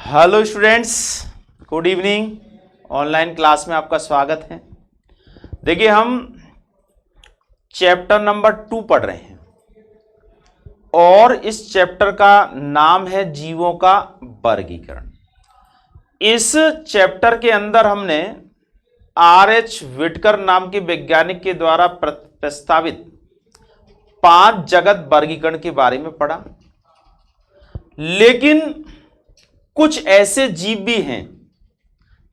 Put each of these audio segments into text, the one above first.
Hello students, good evening. Online class में आपका स्वागत है। देखिए, हम चैप्टर नंबर 2 पढ़ रहे हैं और इस चैप्टर का नाम है जीवों का वर्गीकरण। इस चैप्टर के अंदर हमने R.H. व्हिटकर नाम के वैज्ञानिक के द्वारा प्रस्तावित 5 जगत वर्गीकरण के बारे में पढ़ा, लेकिन कुछ ऐसे जीव भी हैं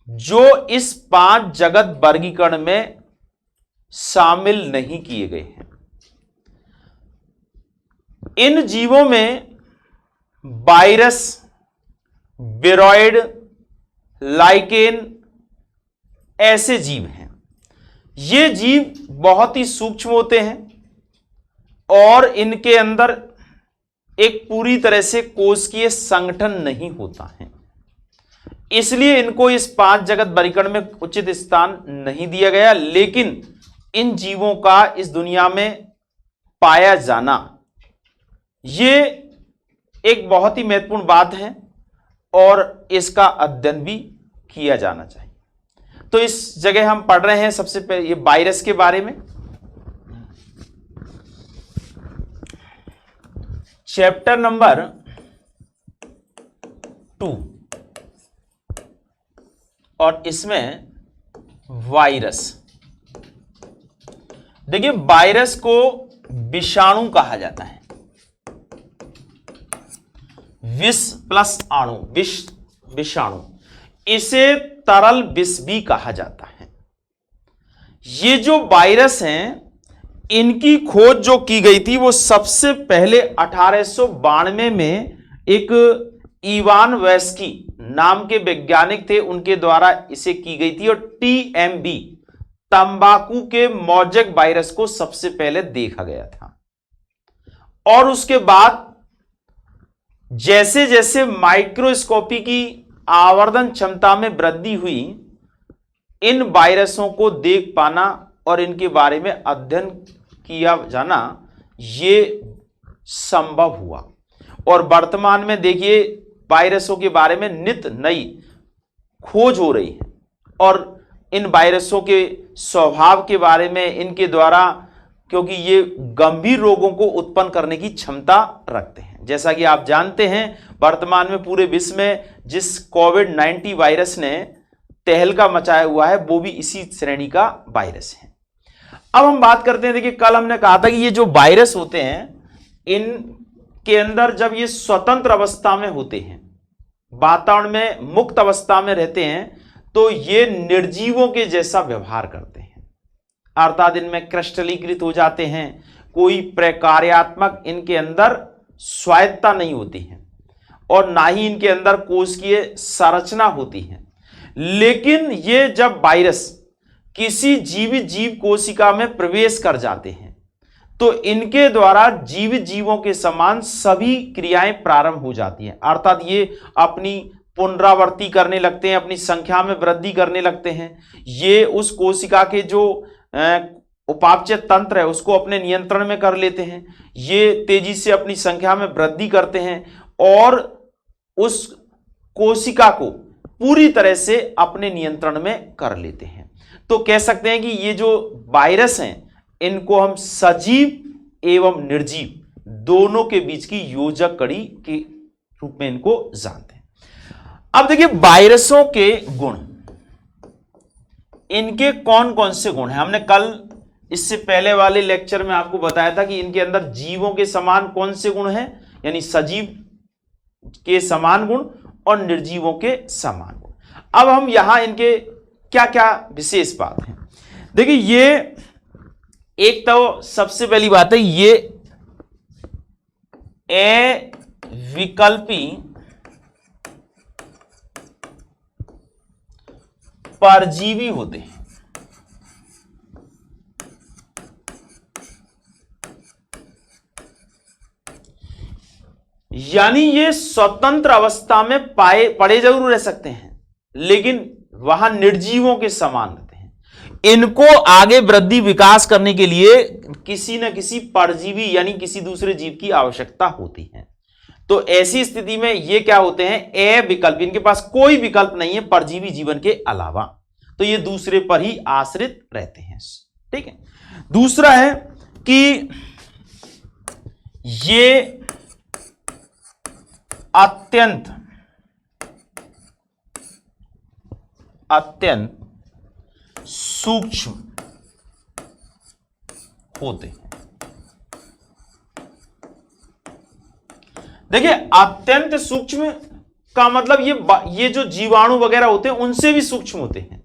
जो इस 5 जगत वर्गीकरण में शामिल नहीं किए गए हैं। इन जीवों में वायरस, विरोइड, लाइकेन ऐसे जीव हैं। ये जीव बहुत ही सूक्ष्म होते हैं और इनके अंदर एक पूरी तरह से कोशिकीय संगठन नहीं होता है, इसलिए इनको इस 5 जगत वर्गीकरण में उचित स्थान नहीं दिया गया। लेकिन इन जीवों का इस दुनिया में पाया जाना ये एक बहुत ही महत्वपूर्ण बात है और इसका अध्ययन भी किया जाना चाहिए। तो इस जगह हम पढ़ रहे हैं सबसे पहले ये वायरस के बारे में। चैप्टर नंबर 2 और इसमें वायरस। देखिए, वायरस को विषाणु कहा जाता है। विष प्लस अणु, विषाणु। इसे तरल विष भी कहा जाता है। ये जो वायरस हैं, इनकी खोज जो की गई थी वो सबसे पहले 1892 में एक इवान वेस्की नाम के वैज्ञानिक थे, उनके द्वारा इसे की गई थी। और TMB तंबाकू के मोज़ेक वायरस को सबसे पहले देखा गया था। और उसके बाद जैसे जैसे माइक्रोस्कोपी की आवर्धन क्षमता में वृद्धि हुई, इन वायरसों को देख पाना और इनके बारे में अध्ययन किया जाना ये संभव हुआ। और वर्तमान में देखिए, वायरसों के बारे में नित नई खोज हो रही है और इन वायरसों के स्वभाव के बारे में इनके द्वारा, क्योंकि ये गंभीर रोगों को उत्पन्न करने की क्षमता रखते हैं। जैसा कि आप जानते हैं, वर्तमान में पूरे विश्व में जिस कोविड-19 वायरस ने तहलका मचाया हुआ है वो भी इसी श्रेणी का वायरस है। अब हम बात करते हैं। देखिए, कल हमने कहा था कि ये जो वायरस होते हैं, इनके अंदर जब ये स्वतंत्र अवस्था में होते हैं, वातावरण में मुक्त अवस्था में रहते हैं, तो ये निर्जीवों के जैसा व्यवहार करते हैं, अर्थात इनमें क्रिस्टलीकृत हो जाते हैं। कोई प्रकार्यात्मक इनके अंदर स्वायत्तता नहीं होती है और ना ही इनके अंदर कोशिकीय संरचना होती है। लेकिन ये जब वायरस किसी जीवित जीव कोशिका में प्रवेश कर जाते हैं तो इनके द्वारा जीवित जीवों के समान सभी क्रियाएं प्रारंभ हो जाती हैं, अर्थात ये अपनी पुनरावृत्ति करने लगते हैं, अपनी संख्या में वृद्धि करने लगते हैं। ये उस कोशिका के जो उपापचय तंत्र है उसको अपने नियंत्रण में कर लेते हैं। ये तेजी से अपनी संख्या में वृद्धि करते हैं और उस कोशिका को पूरी तरह से अपने नियंत्रण में कर लेते हैं। तो कह सकते हैं कि ये जो वायरस हैं, इनको हम सजीव एवं निर्जीव दोनों के बीच की योजक कड़ी के रूप में इनको जानते हैं। अब देखिए, वायरसों के गुण, इनके कौन कौन से गुण हैं। हमने कल इससे पहले वाले लेक्चर में आपको बताया था कि इनके अंदर जीवों के समान कौन से गुण हैं, यानी सजीव के समान गुण और निर्जीवों के समान गुण। अब हम यहां इनके क्या क्या विशेष बात है। देखिए, ये एक तो सबसे पहली बात है, ये अविकल्पी परजीवी होते हैं। यानी ये स्वतंत्र अवस्था में पड़े जरूर रह सकते हैं, लेकिन वहां निर्जीवों के समान रहते हैं। इनको आगे वृद्धि विकास करने के लिए किसी न किसी परजीवी यानी किसी दूसरे जीव की आवश्यकता होती है। तो ऐसी स्थिति में ये क्या होते हैं, ए विकल्प, इनके पास कोई विकल्प नहीं है परजीवी जीवन के अलावा, तो ये दूसरे पर ही आश्रित रहते हैं। ठीक है। दूसरा है कि ये अत्यंत सूक्ष्म होते हैं। देखिए, अत्यंत सूक्ष्म का मतलब ये जो जीवाणु वगैरह होते हैं उनसे भी सूक्ष्म होते हैं।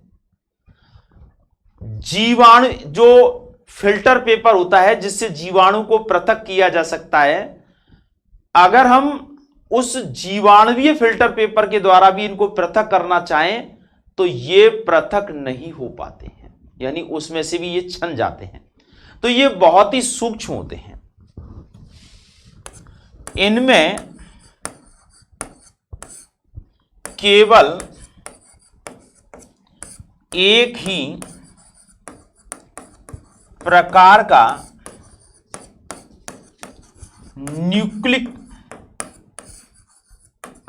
जीवाणु, जो फिल्टर पेपर होता है जिससे जीवाणु को पृथक किया जा सकता है, अगर हम उस जीवाणुवीय फिल्टर पेपर के द्वारा भी इनको पृथक करना चाहें तो ये पृथक नहीं हो पाते हैं, यानी उसमें से भी ये छन जाते हैं। तो ये बहुत ही सूक्ष्म होते हैं। इनमें केवल एक ही प्रकार का न्यूक्लिक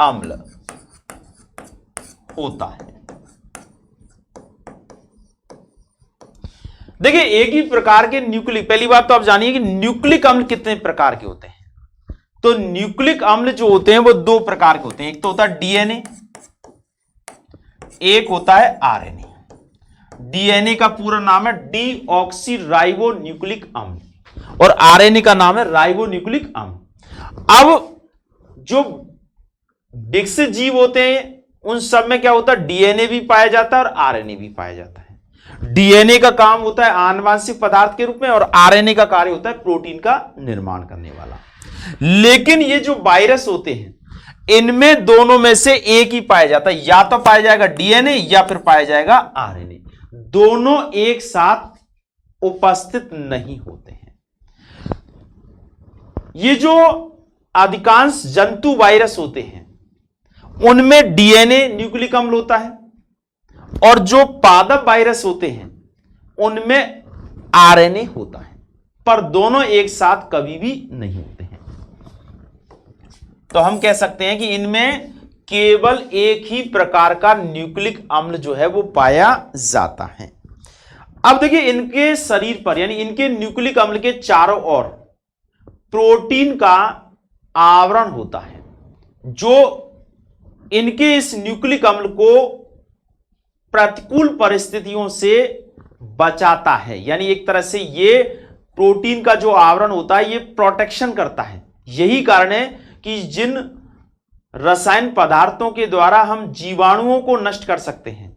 अम्ल होता है। देखिए, एक ही प्रकार के न्यूक्लिक, पहली बात तो आप जानिए कि न्यूक्लिक अम्ल कितने प्रकार के होते हैं। तो न्यूक्लिक अम्ल जो होते हैं वो दो प्रकार के होते हैं, एक तो होता है डीएनए, एक होता है आरएनए। डीएनए का पूरा नाम है डीऑक्सी न्यूक्लिक अम्ल और आरएनए का नाम है राइबोन्यूक्लिक अम्ल। अब जो विकसित जीव होते हैं उन सब में क्या होता है, डीएनए भी पाया जाता है और आरएनए भी पाया जाता है। डीएनए का काम होता है आनुवांशिक पदार्थ के रूप में और आरएनए का कार्य होता है प्रोटीन का निर्माण करने वाला। लेकिन ये जो वायरस होते हैं इनमें दोनों में से एक ही पाया जाता है, या तो पाया जाएगा डीएनए या फिर पाया जाएगा आरएनए। दोनों एक साथ उपस्थित नहीं होते हैं। ये जो अधिकांश जंतु वायरस होते हैं उनमें डीएनए न्यूक्लिक अम्ल होता है और जो पादप वायरस होते हैं उनमें आरएनए होता है, पर दोनों एक साथ कभी भी नहीं होते हैं। तो हम कह सकते हैं कि इनमें केवल एक ही प्रकार का न्यूक्लिक अम्ल जो है वो पाया जाता है। अब देखिए, इनके शरीर पर यानी इनके न्यूक्लिक अम्ल के चारों ओर प्रोटीन का आवरण होता है जो इनके इस न्यूक्लिक अम्ल को प्रतिकूल परिस्थितियों से बचाता है। यानी एक तरह से ये प्रोटीन का जो आवरण होता है ये प्रोटेक्शन करता है। यही कारण है कि जिन रसायन पदार्थों के द्वारा हम जीवाणुओं को नष्ट कर सकते हैं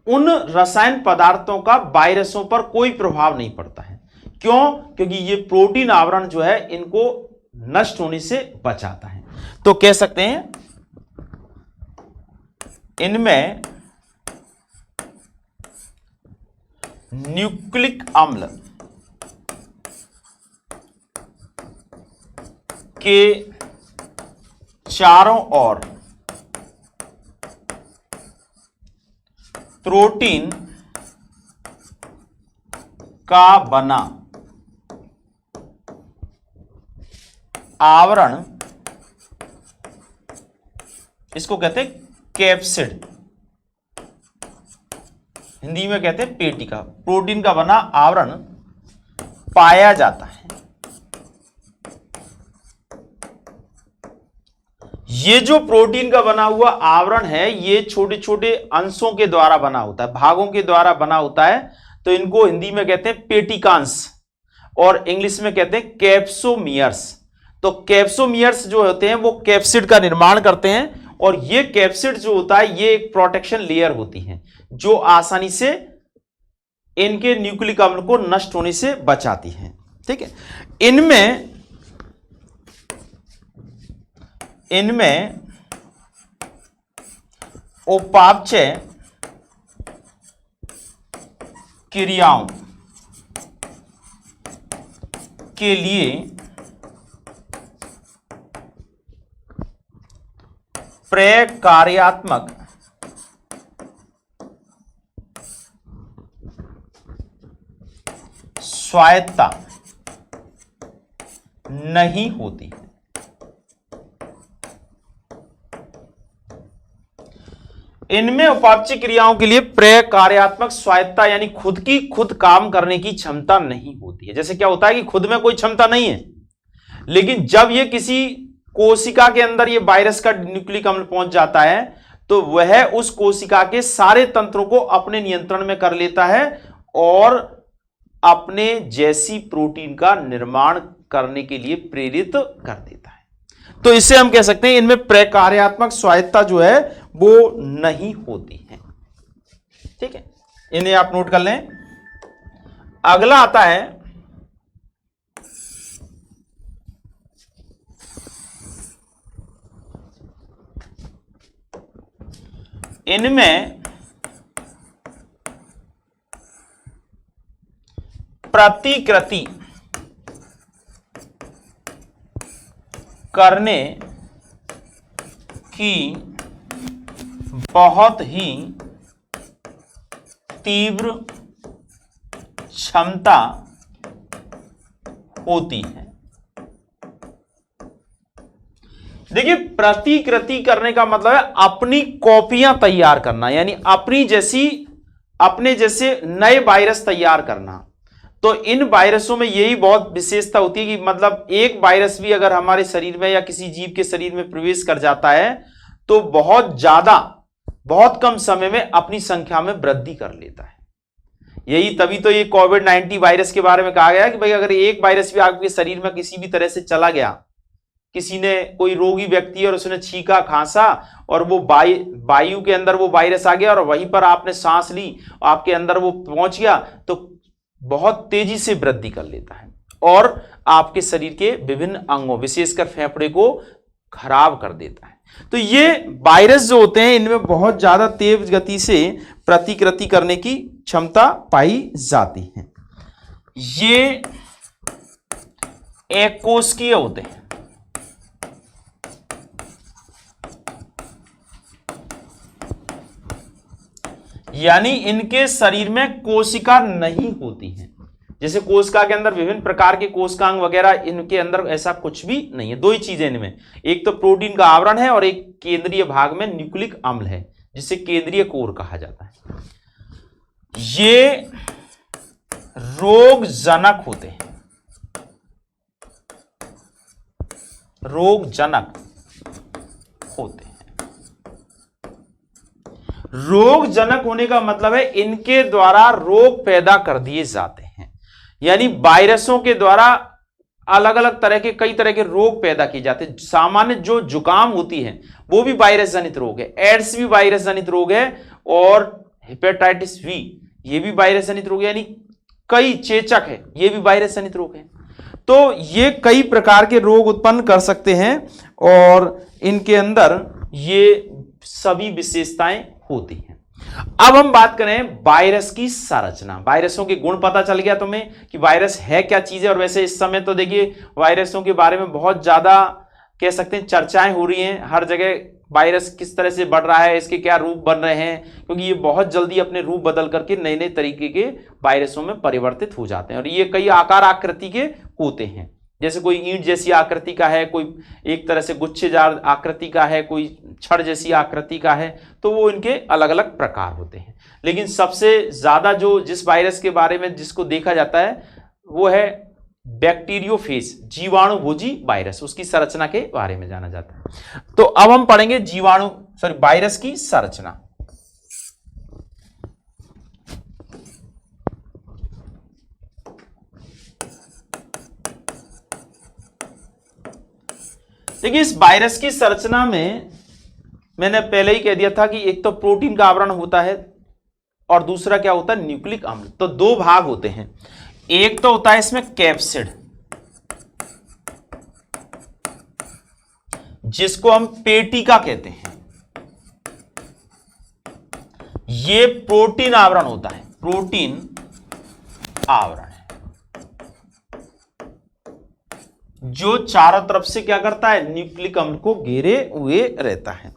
उन रसायन पदार्थों का वायरसों पर कोई प्रभाव नहीं पड़ता है। क्यों? क्योंकि ये प्रोटीन आवरण जो है इनको नष्ट होने से बचाता है। तो कह सकते हैं इनमें न्यूक्लिक अम्ल के चारों ओर प्रोटीन का बना आवरण, इसको कहते हैं कैप्सिड, हिंदी में कहते हैं पेटिका। प्रोटीन का बना आवरण पाया जाता है। ये जो प्रोटीन का बना हुआ आवरण है ये छोटे छोटे अंशों के द्वारा बना होता है, भागों के द्वारा बना होता है। तो इनको हिंदी में कहते हैं पेटिकांश और इंग्लिश में कहते हैं कैप्सोमियर्स। तो कैप्सोमियर्स जो होते हैं वो कैप्सिड का निर्माण करते हैं और ये कैप्सिड जो होता है ये एक प्रोटेक्शन लेयर होती है जो आसानी से इनके न्यूक्लिक अम्ल को नष्ट होने से बचाती है। ठीक है। इनमें उपापचय क्रियाओं के लिए प्रकार्यात्मक स्वायत्तता नहीं होती। इनमें उपापचय क्रियाओं के लिए प्रकार्यात्मक स्वायत्तता यानी खुद की खुद काम करने की क्षमता नहीं होती है। जैसे क्या होता है कि खुद में कोई क्षमता नहीं है, लेकिन जब ये किसी कोशिका के अंदर ये वायरस का न्यूक्लिक अम्ल पहुंच जाता है तो वह उस कोशिका के सारे तंत्रों को अपने नियंत्रण में कर लेता है और अपने जैसी प्रोटीन का निर्माण करने के लिए प्रेरित कर देता है। तो इसे हम कह सकते हैं इनमें प्रकार्यात्मक स्वायत्तता जो है वो नहीं होती है। ठीक है, इन्हें आप नोट कर लें। अगला आता है इनमें प्रतिकृति करने की बहुत ही तीव्र क्षमता होती है। देखिए, प्रतिकृति करने का मतलब है अपनी कॉपियां तैयार करना, यानी अपने जैसे नए वायरस तैयार करना। तो इन वायरसों में यही बहुत विशेषता होती है कि मतलब एक वायरस भी अगर हमारे शरीर में या किसी जीव के शरीर में प्रवेश कर जाता है तो बहुत कम समय में अपनी संख्या में वृद्धि कर लेता है। यही तभी तो ये कोविड-19 वायरस के बारे में कहा गया कि भाई अगर एक वायरस भी आपके शरीर में किसी भी तरह से चला गया, किसी ने कोई रोगी व्यक्ति और उसने छींका खांसा और वो वायु के अंदर वो वायरस आ गया और वहीं पर आपने सांस ली, आपके अंदर वो पहुंच गया तो बहुत तेजी से वृद्धि कर लेता है और आपके शरीर के विभिन्न अंगों विशेषकर फेफड़े को खराब कर देता है। तो ये वायरस जो होते हैं इनमें बहुत ज्यादा तेज गति से प्रतिकृति करने की क्षमता पाई जाती है। ये एकोष्कीय होते हैं। यानी इनके शरीर में कोशिका नहीं होती है। जैसे कोशिका के अंदर विभिन्न प्रकार के कोशिकांग वगैरह, इनके अंदर ऐसा कुछ भी नहीं है। दो ही चीजें इनमें, एक तो प्रोटीन का आवरण है और एक केंद्रीय भाग में न्यूक्लिक अम्ल है जिसे केंद्रीय कोर कहा जाता है। ये रोगजनक होते हैं, रोगजनक होते हैं। रोगजनक होने का मतलब है इनके द्वारा रोग पैदा कर दिए जाते हैं, यानी वायरसों के द्वारा अलग अलग तरह के कई तरह के रोग पैदा किए जाते हैं। सामान्य जो जुकाम होती है वो भी वायरस जनित रोग है, एड्स भी वायरस जनित रोग है और हेपेटाइटिस बी ये भी वायरस जनित रोग है, यानी कई चेचक है ये भी वायरस जनित रोग है। तो ये कई प्रकार के रोग उत्पन्न कर सकते हैं और इनके अंदर ये सभी विशेषताएं होती हैं। अब हम बात करें वायरस की संरचना। वायरसों के गुण पता चल गया तुम्हें कि वायरस है क्या चीज है। और वैसे इस समय तो देखिए वायरसों के बारे में बहुत ज्यादा कह सकते हैं चर्चाएं हो रही हैं हर जगह। वायरस किस तरह से बढ़ रहा है, इसके क्या रूप बन रहे हैं, क्योंकि ये बहुत जल्दी अपने रूप बदल करके नए नए तरीके के वायरसों में परिवर्तित हो जाते हैं और ये कई आकार आकृति के होते हैं। जैसे कोई ईंट जैसी आकृति का है, कोई एक तरह से गुच्छेदार आकृति का है, कोई छड़ जैसी आकृति का है, तो वो इनके अलग अलग प्रकार होते हैं। लेकिन सबसे ज्यादा जिस वायरस के बारे में जिसको देखा जाता है वो है बैक्टीरियोफेज, जीवाणुभोजी वायरस। उसकी संरचना के बारे में जाना जाता है। तो अब हम पढ़ेंगे वायरस की संरचना। देखिए इस वायरस की संरचना में मैंने पहले ही कह दिया था कि एक तो प्रोटीन का आवरण होता है और दूसरा क्या होता है, न्यूक्लिक अम्ल। तो दो भाग होते हैं, एक तो होता है इसमें कैप्सिड जिसको हम पेटिका कहते हैं, ये प्रोटीन आवरण होता है, प्रोटीन आवरण है जो चारों तरफ से क्या करता है, न्यूक्लिक अम्ल को घेरे हुए रहता है।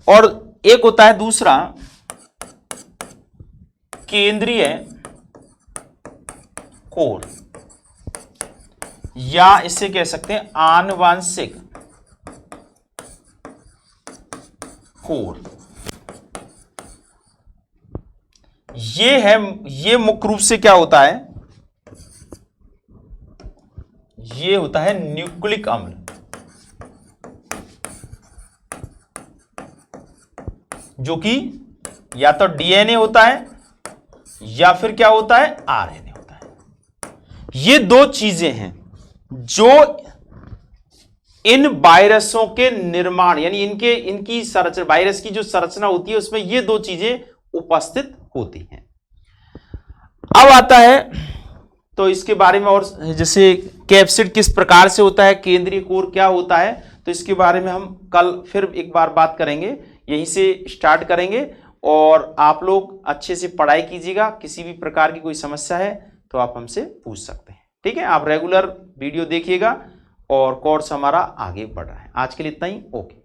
और एक होता है दूसरा केंद्रीय कोर, या इसे कह सकते हैं आनुवंशिक कोर। ये मुख्य रूप से क्या होता है, ये होता है न्यूक्लिक अम्ल, जो कि या तो डीएनए होता है या फिर क्या होता है, आरएनए होता है। ये दो चीजें हैं जो इन वायरसों के निर्माण यानी इनकी संरचना, वायरस की जो संरचना होती है उसमें ये दो चीजें उपस्थित होती हैं। अब आता है तो इसके बारे में, और जैसे कैप्सिड किस प्रकार से होता है, केंद्रीय कोर क्या होता है, तो इसके बारे में हम कल फिर एक बार बात करेंगे, यहीं से स्टार्ट करेंगे। और आप लोग अच्छे से पढ़ाई कीजिएगा, किसी भी प्रकार की कोई समस्या है तो आप हमसे पूछ सकते हैं, ठीक है। आप रेगुलर वीडियो देखिएगा और कोर्स हमारा आगे बढ़ रहा है। आज के लिए इतना ही, ओके।